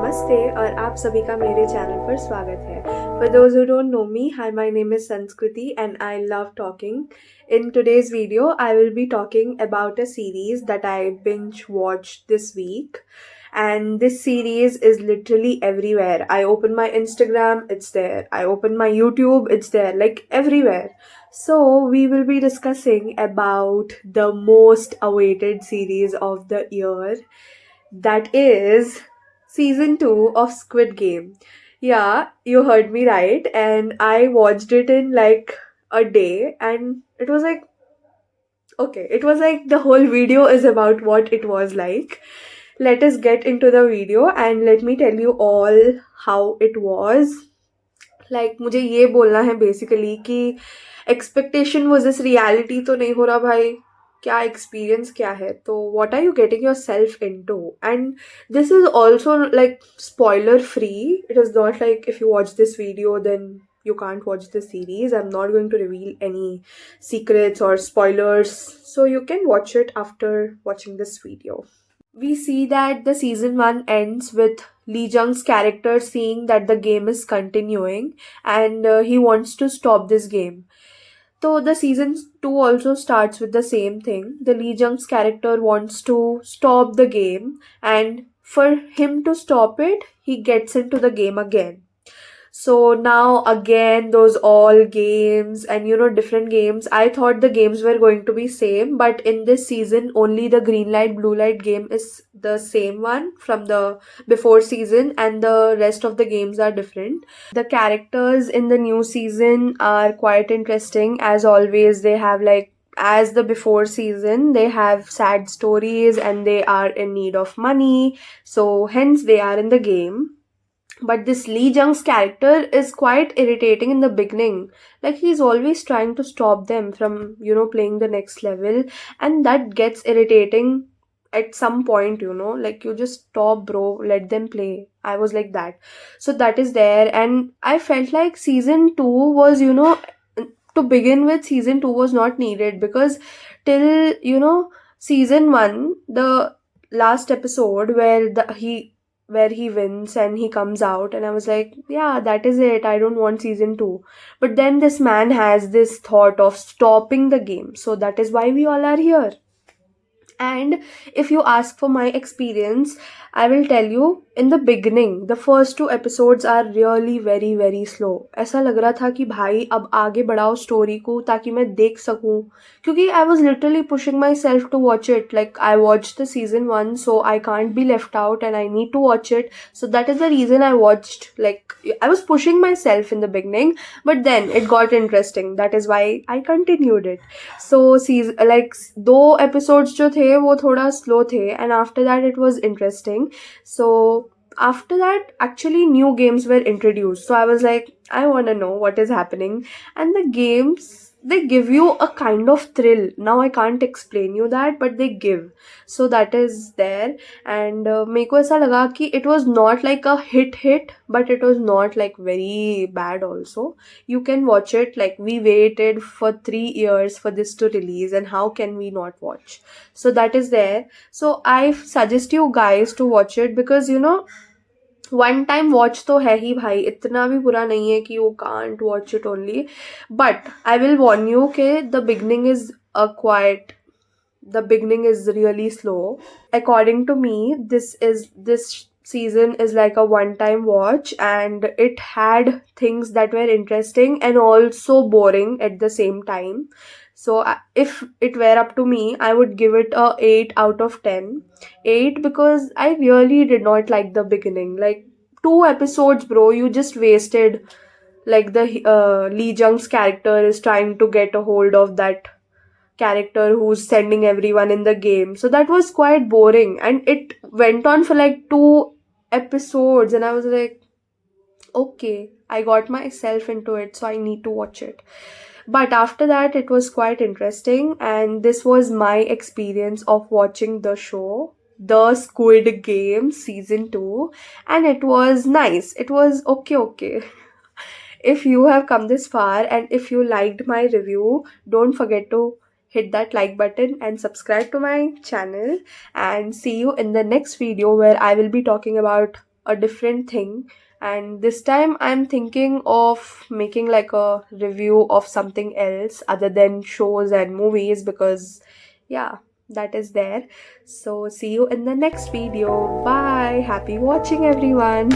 नमस्ते और आप सभी का मेरे चैनल पर स्वागत है. For those who don't know me, hi, my name is Sanskriti and I love talking. In today's video, I will be talking about a series that I binge watched this week. And this series is literally everywhere. I open my Instagram, it's there. I open my YouTube, it's there, like everywhere. So we will be discussing about the most awaited series of the year, that is season 2 of Squid Game. Yeah, you heard me right. And I watched it in like a day, and it was like, okay, it was like the whole video is about what it was like. Let us get into the video and let me tell you all how it was. Like, मुझे ये बोलना है basically कि expectation versus reality तो नहीं हो रहा भाई. क्या एक्सपीरियंस क्या है, तो what are you getting yourself into. And this is also like spoiler free. It is not like if you watch this video then you can't watch the series. I'm not going to reveal any secrets or spoilers, so you can watch it after watching this video. We see that the season 1 ends with Lee Jung's character seeing that the game is continuing, and he wants to stop this game. So the season 2 also starts with the same thing. The Lee Jung's character wants to stop the game, and for him to stop it, he gets into the game again. So now again those all games and different games. I thought the games were going to be same, but in this season only the green light blue light game is the same one from the before season, and the rest of the games are different. The characters in the new season are quite interesting. As always, they have like, as the before season, they have sad stories and they are in need of money, so hence they are in the game. But this Lee Jung's character is quite irritating in the beginning. Like, he's always trying to stop them from, playing the next level. And that gets irritating at some point, like, you just stop, bro, let them play. I was like that. So that is there. And I felt like season 2 was, to begin with, season 2 was not needed, because till, season 1, the last episode where he wins and he comes out, and I was like, yeah, that is it, I don't want season 2. But then this man has this thought of stopping the game, so that is why we all are here. And if you ask for my experience, I will tell you, in the beginning, the first 2 episodes are really very very slow. ऐसा लग रहा था कि भाई अब आगे बढ़ाओ story को ताकि मैं देख सकूं, क्योंकि I was literally pushing myself to watch it. Like, I watched the season 1, so I can't be left out and I need to watch it. So that is the reason I watched. Like, I was pushing myself in the beginning, but then it got interesting. That is why I continued it. So like 2 episodes जो थे वो थोड़ा slow थे, and after that it was interesting. So after that, actually new games were introduced, so I was like, I want to know what is happening. And the games, they give you a kind of thrill. Now I can't explain you that, but they give. So that is there. And मेरे को ऐसा लगा कि it was not like a hit, but it was not like very bad also. You can watch it. Like, we waited for 3 years for this to release, and how can we not watch? So that is there. So I suggest you guys to watch it, because one time watch तो है ही भाई, इतना भी बुरा नहीं है कि you can't watch it only. But I will warn you के the beginning is the beginning is really slow. According to me, this season is like a one time watch, and it had things that were interesting and also boring at the same time. So if it were up to me, I would give it a 8 out of 10. 8 because I really did not like the beginning. Like, 2 episodes, bro, you just wasted. Like, the Lee Jung's character is trying to get a hold of that character who's sending everyone in the game. So that was quite boring, and it went on for like 2 episodes, and I was like, okay, I got myself into it, so I need to watch it. But after that, it was quite interesting, and this was my experience of watching the show, The Squid Game season 2, and it was nice. It was okay. If you have come this far and if you liked my review, don't forget to hit that like button and subscribe to my channel, and see you in the next video where I will be talking about a different thing. And this time I'm thinking of making like a review of something else other than shows and movies, because yeah, that is there. So see you in the next video. Bye. Happy watching, everyone.